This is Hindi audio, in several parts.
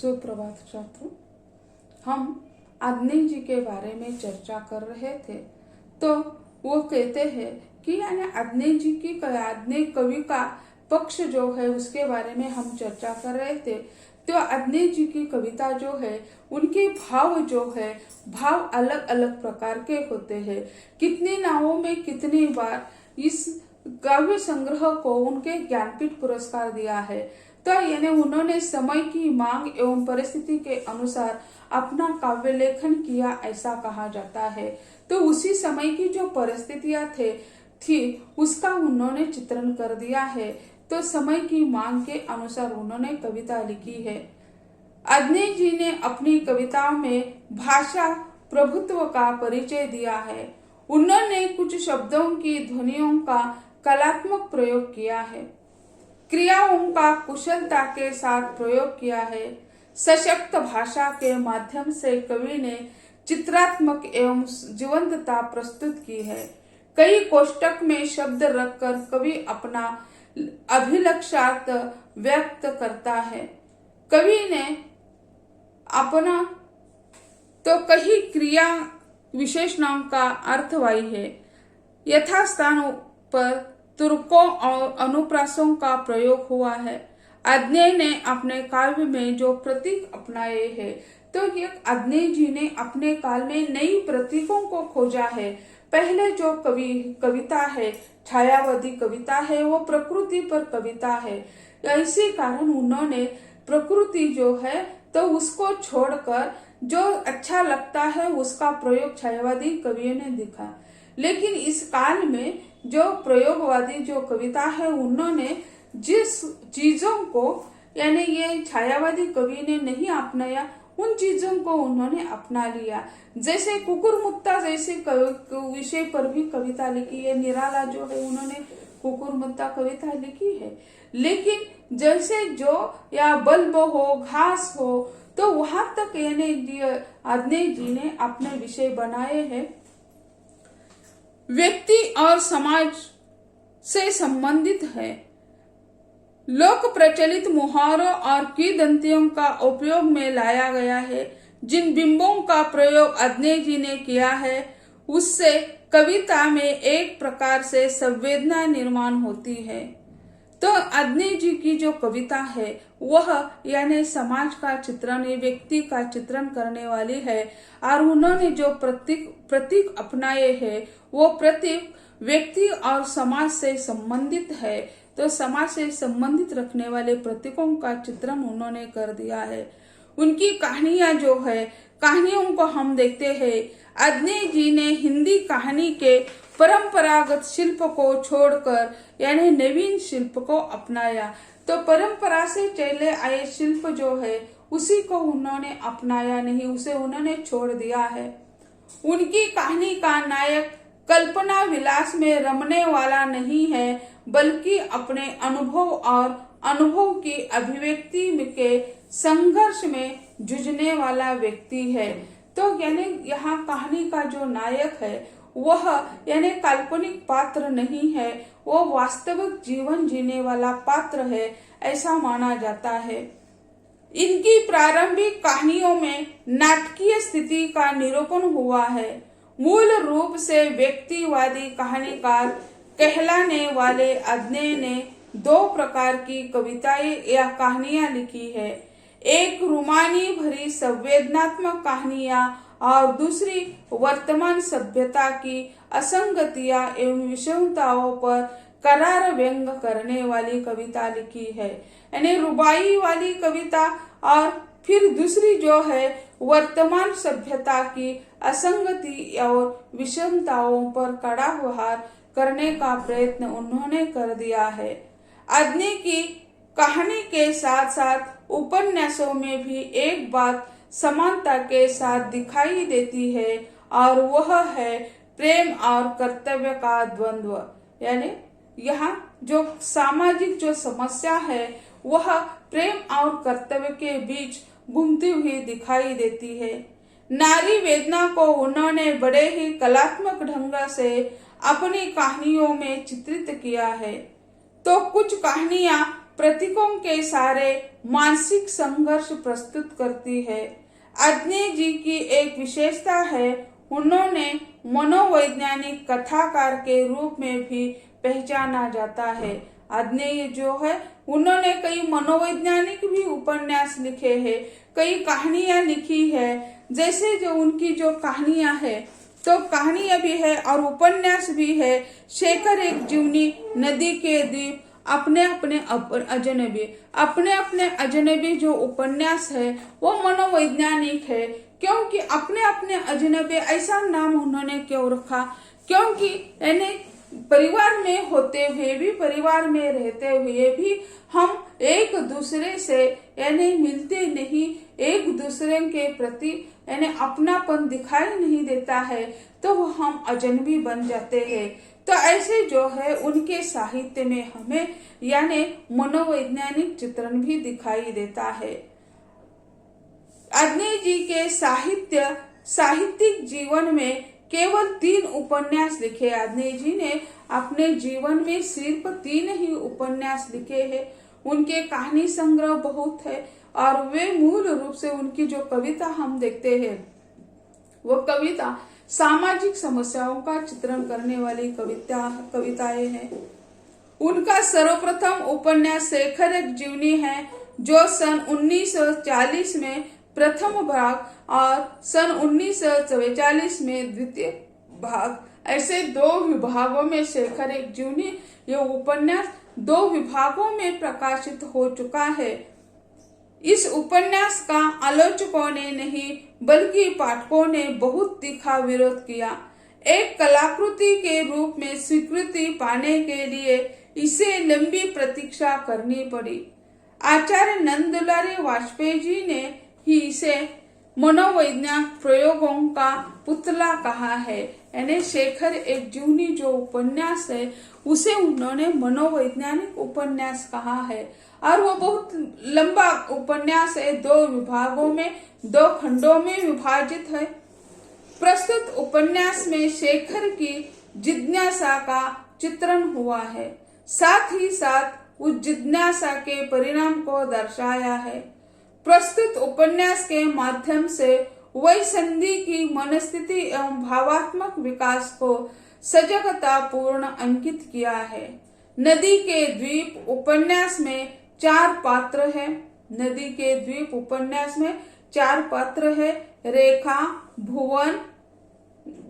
सुप्रभात छात्रों, हम अग्नि जी के बारे में चर्चा कर रहे थे। तो वो कहते हैं कि यानी अग्नि जी की अग्नि कवि का पक्ष जो है उसके बारे में हम चर्चा कर रहे थे। तो अग्नि जी की कविता जो है उनके भाव जो है भाव अलग अलग प्रकार के होते हैं। कितनी नावों में कितनी बार इस काव्य संग्रह को उनके ज्ञानपीठ पुरस्कार दिया है। तो यानी उन्होंने समय की मांग एवं परिस्थिति के अनुसार अपना काव्य लेखन किया, ऐसा कहा जाता है। तो उसी समय की जो परिस्थितियां थी उसका उन्होंने चित्रण कर दिया है। तो समय की मांग के अनुसार उन्होंने कविता लिखी है। अग्नि जी ने अपनी कविताओं में भाषा प्रभुत्व का परिचय दिया है। उन्होंने कुछ शब्दों की ध्वनियों का कलात्मक प्रयोग किया है, क्रियाओं का कुशलता के साथ प्रयोग किया है। सशक्त भाषा के माध्यम से कवि ने चित्रात्मक एवं जीवंतता प्रस्तुत की है। कई कोष्टक में शब्द रखकर कवि अपना अभिलक्षार्थ व्यक्त करता है। कवि ने अपना तो कई क्रिया विशेषणों का अर्थवाही है। यथास्थान पर तुर्कों और अनुप्रासों का प्रयोग हुआ है। अग्नि ने अपने काव्य में जो प्रतीक अपनाए हैं, तो ये अग्नि जी ने अपने काल में नई प्रतीकों को खोजा है। पहले जो कविता है छायावादी कविता है, वो प्रकृति पर कविता है। इसी कारण उन्होंने प्रकृति जो है तो उसको छोड़कर जो अच्छा लगता है उसका प्रयोग छायावादी कवियों ने दिखा। लेकिन इस काल में जो प्रयोगवादी जो कविता है उन्होंने जिस चीजों को यानी ये छायावादी कवि ने नहीं अपनाया, उन चीजों को उन्होंने अपना लिया। जैसे कुकुरमुत्ता जैसे विषय पर भी कविता लिखी है। निराला जो है उन्होंने कुकुरमुत्ता कविता लिखी है। लेकिन जैसे जो या बल्ब हो घास हो तो वहां तक यानी अग्नि जी ने अपने विषय बनाए हैं। व्यक्ति और समाज से संबंधित है। लोक प्रचलित मुहावरों और किंवदंतियों का उपयोग में लाया गया है। जिन बिंबों का प्रयोग अग्नि जी ने किया है उससे कविता में एक प्रकार से संवेदना निर्माण होती है। तो अग्नि जी की जो कविता है वह यानी समाज का चित्रण, व्यक्ति का चित्रण करने वाली है। और उन्होंने जो प्रतीक अपनाए हैं वो प्रतीक व्यक्ति और समाज से संबंधित है। तो समाज से संबंधित रखने वाले प्रतीकों का चित्रण उन्होंने कर दिया है। उनकी कहानियां जो है, कहानियों को हम देखते हैं। अग्नि जी ने हिंदी कहानी के परंपरागत शिल्प को छोड़कर यानी नवीन शिल्प को अपनाया। तो परंपरा से चले आए शिल्प जो है उसी को उन्होंने अपनाया नहीं, उसे उन्होंने छोड़ दिया है। उनकी कहानी का नायक कल्पना विलास में रमने वाला नहीं है, बल्कि अपने अनुभव और अनुभव की अभिव्यक्ति के संघर्ष में जूझने वाला व्यक्ति है। तो यानी यहाँ कहानी का जो नायक है वह यानी काल्पनिक पात्र नहीं है, वो वास्तविक जीवन जीने वाला पात्र है, ऐसा माना जाता है। इनकी प्रारंभिक कहानियों में नाटकीय स्थिति का निरूपण हुआ है। मूल रूप से व्यक्तिवादी कहानीकार कहलाने वाले अग्नि ने दो प्रकार की कविताएं या कहानियां लिखी है। एक रूमानी भरी संवेदनात्मक कहानियां और दूसरी वर्तमान सभ्यता की असंगतियां एवं विषमताओं पर करार व्यंग करने वाली कविता लिखी है। यानी रुबाई वाली कविता और फिर दूसरी जो है वर्तमान सभ्यता की असंगति और विषमताओं पर कड़ा प्रहार करने का प्रयत्न उन्होंने कर दिया है। अग्नि की कहानी के साथ साथ उपन्यासों में भी एक बात समानता के साथ दिखाई देती है और वह है प्रेम और कर्तव्य का द्वंद्व। यानी यहाँ जो सामाजिक जो समस्या है वह प्रेम और कर्तव्य के बीच घूमती हुई दिखाई देती है। नारी वेदना को उन्होंने बड़े ही कलात्मक ढंग से अपनी कहानियों में चित्रित किया है। तो कुछ कहानियां प्रतीकों के सारे मानसिक संघर्ष प्रस्तुत करती है। आग्नेय जी की एक विशेषता है, उन्होंने मनोवैज्ञानिक कथाकार के रूप में भी पहचाना जाता है। आग्नेय जो है उन्होंने कई मनोवैज्ञानिक भी उपन्यास लिखे हैं, कई कहानियां लिखी है। जैसे जो उनकी जो कहानियां है, तो कहानियां भी है और उपन्यास भी है। शेखर एक जीवनी, नदी के द्वीप, अपने अपने अजनबी जो उपन्यास है वो मनोवैज्ञानिक है। क्योंकि अपने अपने अजनबी ऐसा नाम उन्होंने क्यों रखा? क्योंकि यानी परिवार में होते हुए भी, परिवार में रहते हुए भी हम एक दूसरे से यानी मिलते नहीं, एक दूसरे के प्रति यानी अपनापन दिखाई नहीं देता है, तो हम अजनबी बन जाते हैं। तो ऐसे जो है उनके साहित्य में हमें यानी मनोवैज्ञानिक चित्रण भी दिखाई देता है। आग्नेय जी के साहित्यिक जीवन में केवल 3 उपन्यास लिखे। आग्नेय जी ने अपने जीवन में सिर्फ 3 ही उपन्यास लिखे हैं। उनके कहानी संग्रह बहुत है और वे मूल रूप से उनकी जो कविता हम देखते हैं वो कविता सामाजिक समस्याओं का चित्रण करने वाली कविताएं हैं। उनका सर्वप्रथम उपन्यास शेखर एक जीवनी है, जो सन 1940 में प्रथम भाग और सन 1944 में द्वितीय भाग, ऐसे 2 विभागों में शेखर एक जीवनी यह उपन्यास 2 विभागों में प्रकाशित हो चुका है। इस उपन्यास का आलोचकों ने नहीं बल्कि पाठकों ने बहुत तीखा विरोध किया। एक कलाकृति के रूप में स्वीकृति पाने के लिए इसे लंबी प्रतीक्षा करनी पड़ी। आचार्य नंदुलारी वाजपेयी जी ने ही इसे मनोवैज्ञानिक प्रयोगों का पुतला कहा है। यानी शेखर एक जीवनी जो उपन्यास है उसे उन्होंने मनोवैज्ञानिक उपन्यास कहा है और वो बहुत लंबा उपन्यास है, 2 विभागों में 2 खंडों में विभाजित है। प्रस्तुत उपन्यास में शेखर की जिज्ञासा का चित्रण हुआ है, साथ ही साथ उस जिज्ञासा के परिणाम को दर्शाया है। प्रस्तुत उपन्यास के माध्यम से वैसंधि की मनस्थिति एवं भावात्मक विकास को सजगतापूर्ण अंकित किया है। नदी के द्वीप उपन्यास में 4 पात्र है। नदी के द्वीप उपन्यास में 4 पात्र है, रेखा, भुवन,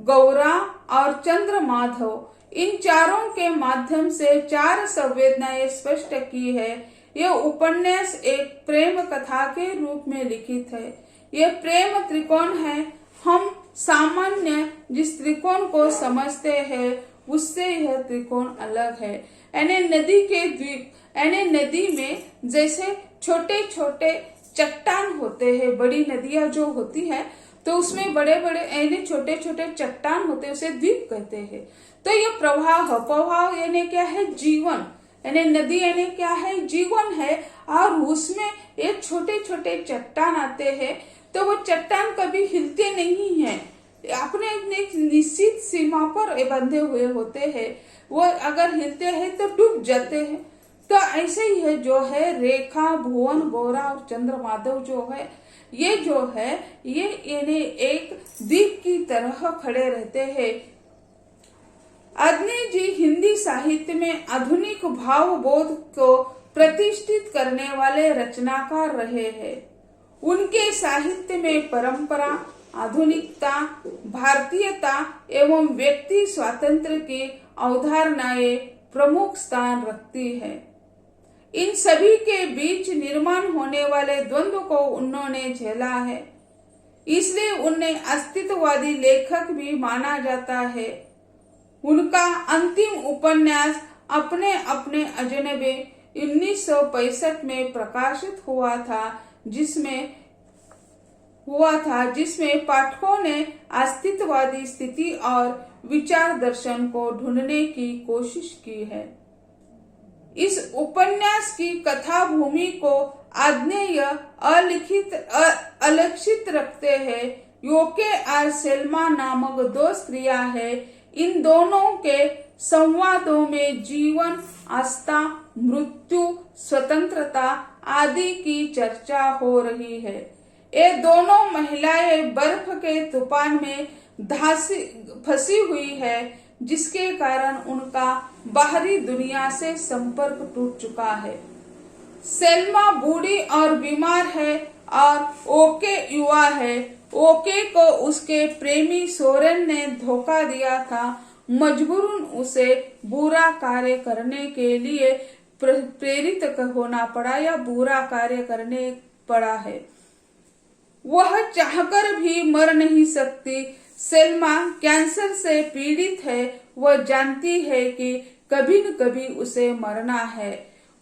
गौरा और चंद्रमाधव। इन चारों के माध्यम से 4 संवेदनाएं स्पष्ट की है। यह उपन्यास एक प्रेम कथा के रूप में लिखित है। यह प्रेम त्रिकोण है। हम सामान्य जिस त्रिकोण को समझते हैं उससे यह त्रिकोण अलग है। यानी नदी के द्वीप, यानी नदी में जैसे छोटे छोटे चट्टान होते हैं, बड़ी नदियां जो होती है तो उसमें बड़े बड़े यानी छोटे छोटे चट्टान होते हैं, उसे द्वीप कहते हैं। तो ये प्रवाह यानी क्या है? जीवन। यानी नदी यानी क्या है? जीवन है। और उसमें ये छोटे छोटे चट्टान आते हैं, तो वो चट्टान कभी हिलते नहीं हैं, अपने एक निश्चित सीमा पर बंधे हुए होते हैं। वो अगर हिलते हैं तो डूब जाते हैं। तो ऐसे ही है जो है रेखा, भुवन, गौरा और चंद्रमाधव जो है ये यानी एक द्वीप की तरह खड़े रहते हैं। आग्नेय जी हिंदी साहित्य में आधुनिक भावबोध को प्रतिष्ठित करने वाले रचनाकार रहे हैं। उनके साहित्य में परंपरा, आधुनिकता, भारतीयता एवं व्यक्ति स्वातंत्र्य की अवधारणाएं प्रमुख स्थान रखती है। इन सभी के बीच निर्माण होने वाले द्वंद्व को उन्होंने झेला है, इसलिए उन्हें अस्तित्ववादी लेखक भी माना जाता है। उनका अंतिम उपन्यास अपने अपने अजनबी 1965 में प्रकाशित हुआ था, जिसमें पाठकों ने अस्तित्ववादी स्थिति और विचार दर्शन को ढूंढने की कोशिश की है। इस उपन्यास की कथा भूमि को आग्नेय अलक्षित रखते हैं। योके और सेल्मा नामक 2 स्त्रियां हैं। इन दोनों के संवादों में जीवन, आस्था, मृत्यु, स्वतंत्रता आदि की चर्चा हो रही है। ये दोनों महिलाएं बर्फ के तूफान में फंसी हुई है, जिसके कारण उनका बाहरी दुनिया से संपर्क टूट चुका है। सेल्मा बूढ़ी और बीमार है और ओके युवा है। ओके को उसके प्रेमी सोरेन ने धोखा दिया था, मजबूरन उसे बुरा कार्य करने के लिए प्रेरित होना पड़ा या बुरा कार्य करने पड़ा है। वह चाहकर भी मर नहीं सकती। सेल्मा कैंसर से पीड़ित है। वह जानती है कि कभी न कभी उसे मरना है।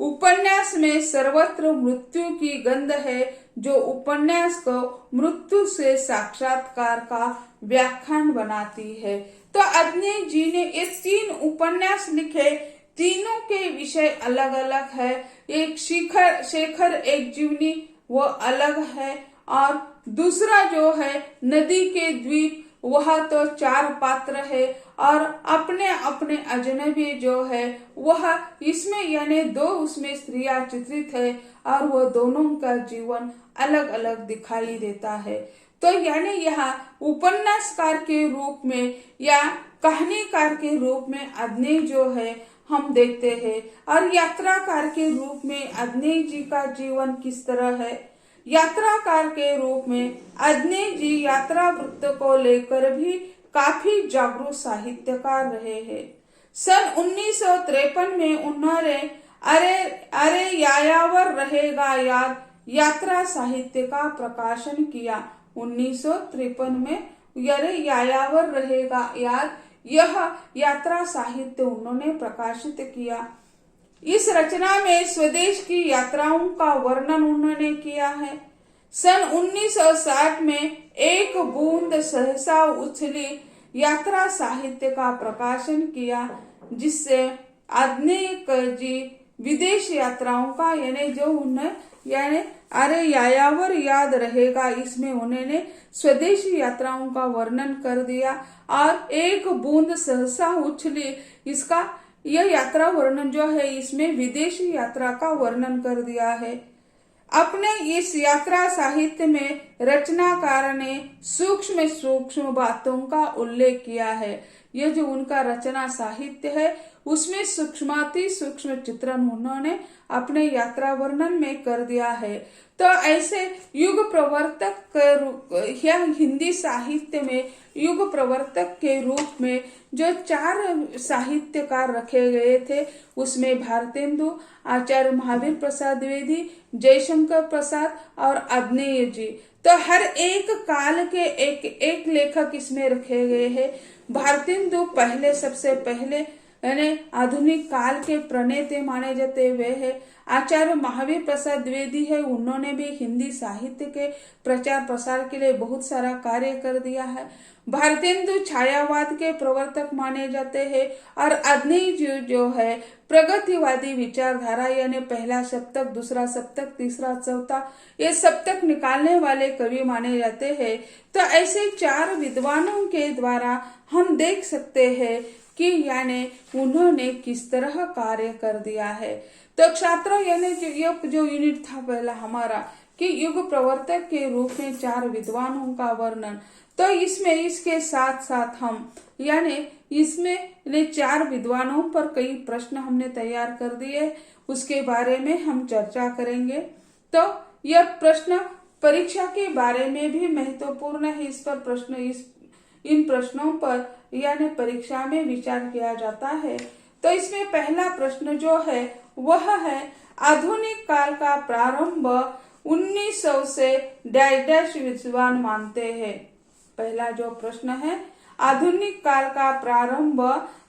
उपन्यास में सर्वत्र मृत्यु की गंध है, जो उपन्यास को मृत्यु से साक्षात्कार का व्याख्यान बनाती है। तो अदनेय जी ने ये 3 उपन्यास लिखे। तीनों के विषय अलग अलग है। एक शेखर एक जीवनी वो अलग है, और दूसरा जो है नदी के द्वीप, वह तो 4 पात्र है, और अपने अपने अजनबी जो है वह इसमें यानी 2 उसमें स्त्रियां चित्रित है, और वो दोनों का जीवन अलग अलग दिखाई देता है। तो यानी यहाँ उपन्यासकार के रूप में या कहानीकार के रूप में अदनेय जो है हम देखते हैं, और यात्राकार के रूप में अदनेय जी का जीवन किस तरह है। यात्राकार के रूप में अदनेय जी यात्रा वृत्त को लेकर भी काफी जागरूक साहित्यकार रहे हैं। सन 1953 में उन्होंने अरे यायावर रहेगा याद यात्रा साहित्य का प्रकाशन किया। 1953 में अरे यायावर रहेगा याद यह यात्रा साहित्य उन्होंने प्रकाशित किया। इस रचना में स्वदेश की यात्राओं का वर्णन उन्होंने किया है। सन 1960 में एक बूंद सहसा उछली यात्रा साहित्य का प्रकाशन किया, जिससे अदनेय जी विदेश यात्राओं का यानी अरे यायावर याद रहेगा, इसमें उन्होंने स्वदेशी यात्राओं का वर्णन कर दिया। और एक बूंद सहसा उछली, इसका यह यात्रा वर्णन जो है इसमें विदेशी यात्रा का वर्णन कर दिया है। अपने इस यात्रा साहित्य में रचनाकार ने सूक्ष्म सूक्ष्म बातों का उल्लेख किया है। यह जो उनका रचना साहित्य है उसमें सूक्ष्माति सूक्ष्म चित्रण उन्होंने अपने यात्रा वर्णन में कर दिया है। तो ऐसे युग प्रवर्तक या हिंदी साहित्य में युग प्रवर्तक के रूप में जो 4 साहित्यकार रखे गए थे, उसमें भारतेंदु, आचार्य महावीर प्रसाद द्विवेदी, जयशंकर प्रसाद और अदनेय जी। तो हर एक काल के एक लेखक इसमें रखे गए हैं। भारतेंदु सबसे पहले यानी आधुनिक काल के प्रणेता माने जाते हुए है। आचार्य महावीर प्रसाद द्विवेदी है, उन्होंने भी हिंदी साहित्य के प्रचार प्रसार के लिए बहुत सारा कार्य कर दिया है। भारतेंदु छायावाद के प्रवर्तक माने जाते हैं, और अदनेय जी जो है प्रगतिवादी विचारधारा यानी पहला सप्तक, दूसरा सप्तक, तीसरा चौथा ये सप्तक निकालने वाले कवि माने जाते हैं। तो ऐसे 4 विद्वानों के द्वारा हम देख सकते हैं कि यानी उन्होंने किस तरह कार्य कर दिया है। तो छात्रों यानी जो यूनिट था पहला हमारा कि युग प्रवर्तक के रूप में 4 विद्वानों का वर्णन, तो इसमें इसके साथ साथ हम यानी इसमें 4 विद्वानों पर कई प्रश्न हमने तैयार कर दिए, उसके बारे में हम चर्चा करेंगे। तो यह प्रश्न परीक्षा के बारे में भी महत्वपूर्ण है। इस पर इन प्रश्नों पर यानी परीक्षा में विचार किया जाता है। तो इसमें पहला प्रश्न जो है वह है आधुनिक काल का प्रारंभ 1900 से डैश विद्वान मानते हैं। पहला जो प्रश्न है आधुनिक काल का प्रारंभ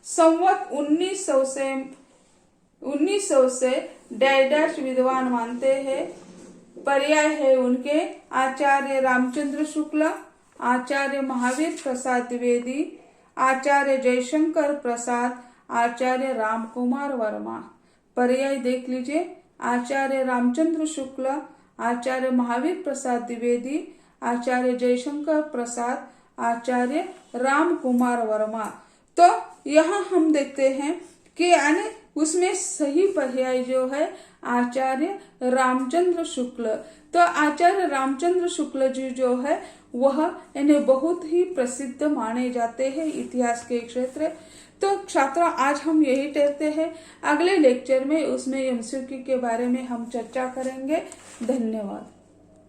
संवत 1900 से डैश विद्वान मानते हैं। पर्याय है उनके आचार्य रामचंद्र शुक्ल, आचार्य महावीर प्रसाद द्विवेदी, आचार्य जयशंकर प्रसाद, आचार्य रामकुमार वर्मा। पर्याय देख लीजिए, आचार्य रामचंद्र शुक्ल, आचार्य महावीर प्रसाद द्विवेदी, आचार्य जयशंकर प्रसाद, आचार्य रामकुमार वर्मा। तो यहाँ हम देखते हैं कि यानी उसमें सही पर्याय जो है आचार्य रामचंद्र शुक्ल। तो आचार्य रामचंद्र शुक्ल जी जो है वह इन्हें बहुत ही प्रसिद्ध माने जाते हैं इतिहास के क्षेत्र। तो छात्रों आज हम यही कहते हैं, अगले लेक्चर में उसमें एमसीक्यू के बारे में हम चर्चा करेंगे। धन्यवाद।